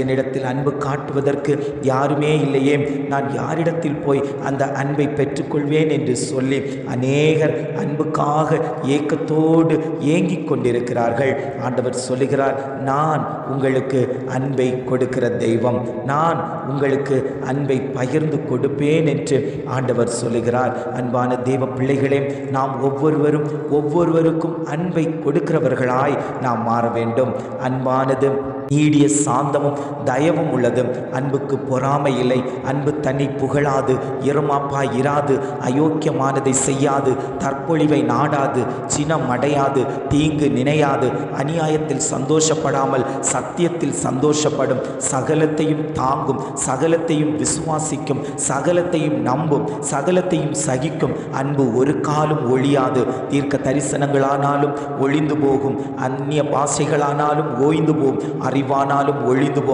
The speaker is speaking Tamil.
என்னிடத்தில் அன்பு காட்டுவதற்கு யாருமே இல்லையே, நான் யாரிடத்தில் போய் அந்த அன்பை பெற்றுக்கொள்வேன் என்று சொல்லி அநேகர் அன்புக்காக ஏக்கத்தோடு ஏங்கிக் கொண்டிருக்கிறார்கள். ஆண்டவர் சொல்லுகிறார், நான் உங்களுக்கு அன்பை கொடுக்கிற தெய்வம், நான் உங்களுக்கு அன்பை பகிர்ந்து கொடுப்பேன் என்று ஆண்டவர் சொல்லுகிறார். அன்பான தேவ பிள்ளைகளே, நாம் ஒவ்வொருவருக்கும் அன்பை கொடுக்கிறவர்களாய் நாம் மாற வேண்டும். அன்பானது நீடிய சாந்தமும் தயவும் உள்ளது. அன்புக்கு பொறாமை இல்லை. அன்பு தன்னை புகழாது, இருமாப்பாய் இராது, அயோக்கியமானதை செய்யாது, தற்பொழிவை நாடாது, சினம் அடையாது, தீங்கு நினையாது, அநியாயத்தில் சந்தோஷப்படாமல் சத்தியத்தில் சந்தோஷப்படும், சகலத்தையும் தாங்கும், சகலத்தையும் விசுவாசிக்கும், சகலத்தையும் நம்பும், சகலத்தையும் சகிக்கும். அன்பு ஒரு காலம் ஒழியாது. தீர்க்க தரிசனங்களானாலும் ஒழிந்து போகும், அந்நிய பாஷைகளானாலும் ஓய்ந்து போகும், அறிவானாலும் ஒழிந்து போகும்,